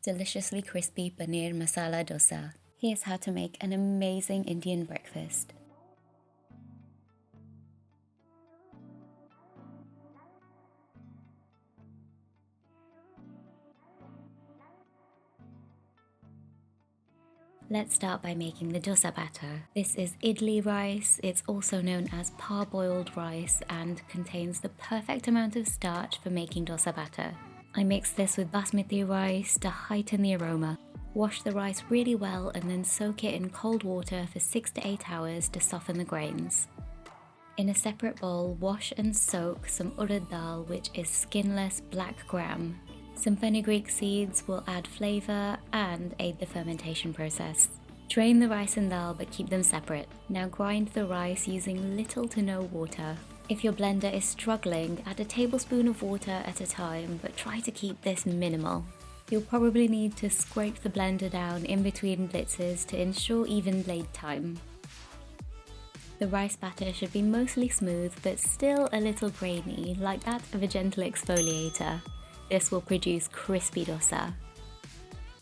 Deliciously crispy Paneer Masala Dosa. Here's how to make an amazing Indian breakfast. Let's start by making the dosa batter. This is idli rice. It's also known as parboiled rice and contains the perfect amount of starch for making dosa batter. I mix this with basmati rice to heighten the aroma. Wash the rice really well and then soak it in cold water for 6 to 8 hours to soften the grains. In a separate bowl, wash and soak some urad dal, which is skinless black gram. Some fenugreek seeds will add flavour and aid the fermentation process. Drain the rice and dal but keep them separate. Now grind the rice using little to no water. If your blender is struggling, add a tablespoon of water at a time, but try to keep this minimal. You'll probably need to scrape the blender down in between blitzes to ensure even blade time. The rice batter should be mostly smooth but still a little grainy, like that of a gentle exfoliator. This will produce crispy dosa.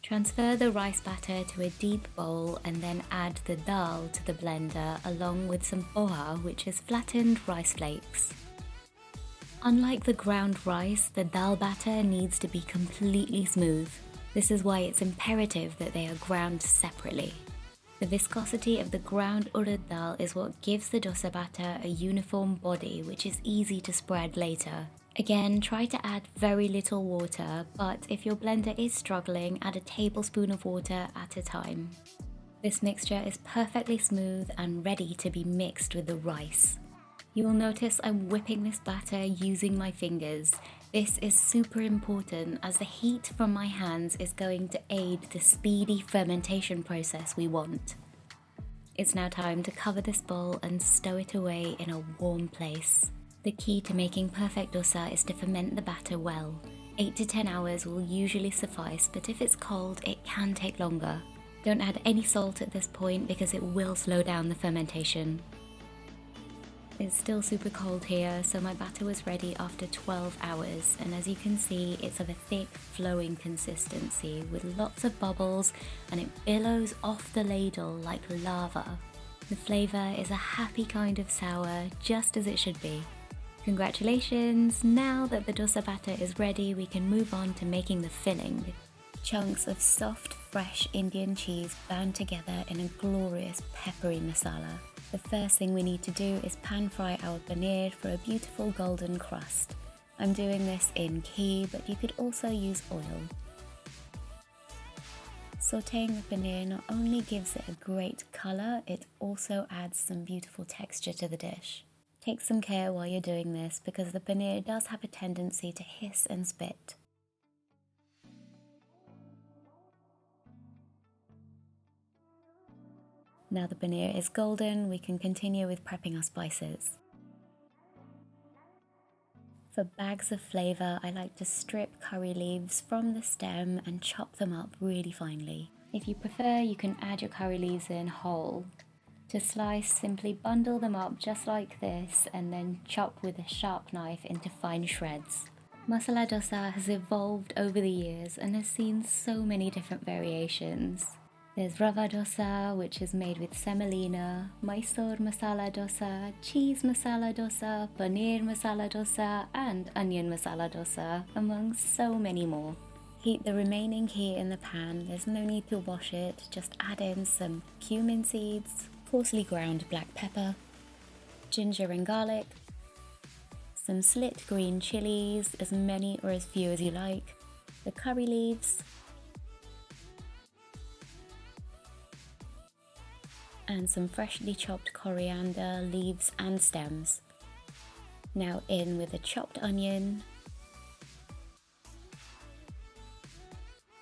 Transfer the rice batter to a deep bowl and then add the dal to the blender along with some poha, which is flattened rice flakes. Unlike the ground rice, the dal batter needs to be completely smooth. This is why it's imperative that they are ground separately. The viscosity of the ground urad dal is what gives the dosa batter a uniform body, which is easy to spread later. Again, try to add very little water, but if your blender is struggling, add a tablespoon of water at a time. This mixture is perfectly smooth and ready to be mixed with the rice. You will notice I'm whipping this batter using my fingers. This is super important as the heat from my hands is going to aid the speedy fermentation process we want. It's now time to cover this bowl and stow it away in a warm place. The key to making perfect dosa is to ferment the batter well. 8 to 10 hours will usually suffice, but if it's cold, it can take longer. Don't add any salt at this point because it will slow down the fermentation. It's still super cold here, so my batter was ready after 12 hours, and as you can see, it's of a thick, flowing consistency with lots of bubbles, and it billows off the ladle like lava. The flavour is a happy kind of sour, just as it should be. Congratulations! Now that the dosa batter is ready, we can move on to making the filling. Chunks of soft, fresh Indian cheese bound together in a glorious peppery masala. The first thing we need to do is pan fry our paneer for a beautiful golden crust. I'm doing this in ghee, but you could also use oil. Sautéing the paneer not only gives it a great colour, it also adds some beautiful texture to the dish. Take some care while you're doing this because the paneer does have a tendency to hiss and spit. Now the paneer is golden, we can continue with prepping our spices. For bags of flavour, I like to strip curry leaves from the stem and chop them up really finely. If you prefer, you can add your curry leaves in whole. To slice, simply bundle them up just like this and then chop with a sharp knife into fine shreds. Masala dosa has evolved over the years and has seen so many different variations. There's rava dosa, which is made with semolina, Mysore masala dosa, cheese masala dosa, paneer masala dosa, and onion masala dosa, among so many more. Heat the remaining ghee in the pan. There's no need to wash it, just add in some cumin seeds, coarsely ground black pepper, ginger and garlic, some slit green chilies, as many or as few as you like, the curry leaves, and some freshly chopped coriander leaves and stems. Now in with a chopped onion,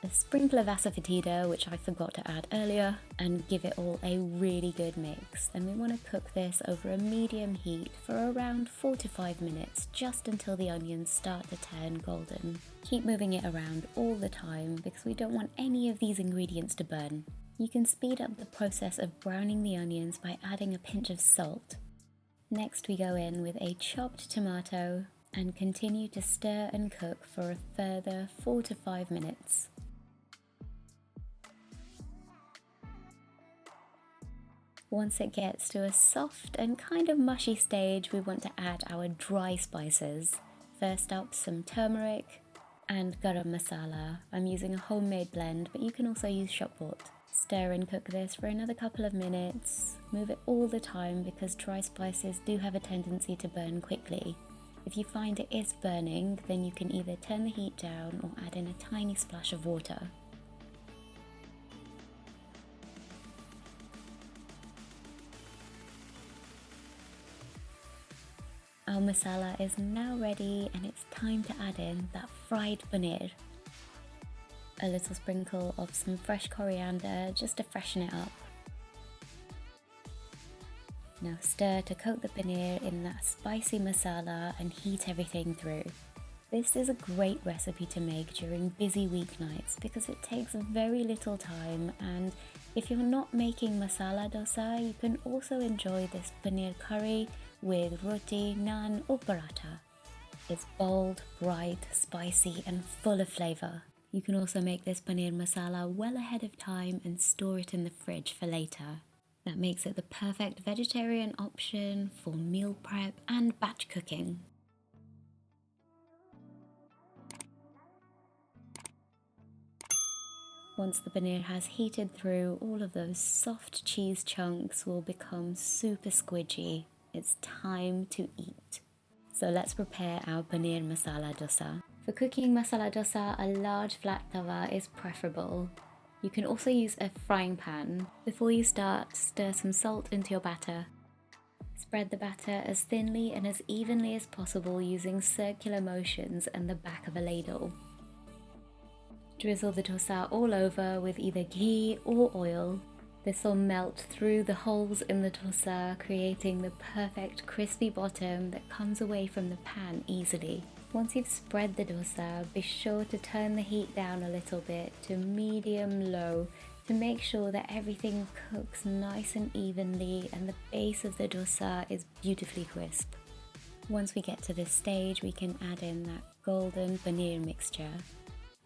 a sprinkle of asafoetida, which I forgot to add earlier, and give it all a really good mix. And we want to cook this over a medium heat for around 4 to 5 minutes, just until the onions start to turn golden. Keep moving it around all the time because we don't want any of these ingredients to burn. You can speed up the process of browning the onions by adding a pinch of salt. Next we go in with a chopped tomato and continue to stir and cook for a further 4 to 5 minutes. Once it gets to a soft and kind of mushy stage, we want to add our dry spices. First up, some turmeric and garam masala. I'm using a homemade blend, but you can also use shop bought. Stir and cook this for another couple of minutes. Move it all the time because dry spices do have a tendency to burn quickly. If you find it is burning, then you can either turn the heat down or add in a tiny splash of water. Our masala is now ready and it's time to add in that fried paneer. A little sprinkle of some fresh coriander just to freshen it up. Now stir to coat the paneer in that spicy masala and heat everything through. This is a great recipe to make during busy weeknights because it takes very little time, and if you're not making masala dosa, you can also enjoy this paneer curry with roti, naan or paratha. It's bold, bright, spicy and full of flavour. You can also make this paneer masala well ahead of time and store it in the fridge for later. That makes it the perfect vegetarian option for meal prep and batch cooking. Once the paneer has heated through, all of those soft cheese chunks will become super squidgy. It's time to eat. So let's prepare our paneer masala dosa. For cooking masala dosa, a large flat tawa is preferable. You can also use a frying pan. Before you start, stir some salt into your batter. Spread the batter as thinly and as evenly as possible using circular motions and the back of a ladle. Drizzle the dosa all over with either ghee or oil. This will melt through the holes in the dosa, creating the perfect crispy bottom that comes away from the pan easily. Once you've spread the dosa, be sure to turn the heat down a little bit to medium-low to make sure that everything cooks nice and evenly and the base of the dosa is beautifully crisp. Once we get to this stage, we can add in that golden paneer mixture.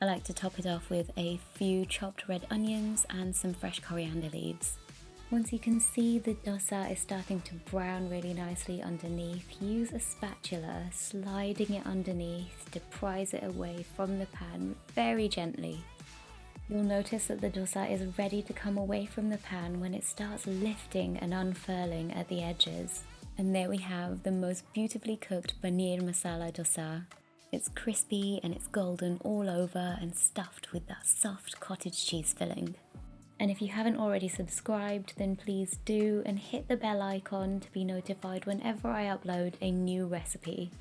I like to top it off with a few chopped red onions and some fresh coriander leaves. Once you can see the dosa is starting to brown really nicely underneath, use a spatula, sliding it underneath to prise it away from the pan very gently. You'll notice that the dosa is ready to come away from the pan when it starts lifting and unfurling at the edges. And there we have the most beautifully cooked paneer masala dosa. It's crispy and it's golden all over and stuffed with that soft cottage cheese filling. And if you haven't already subscribed, then please do and hit the bell icon to be notified whenever I upload a new recipe.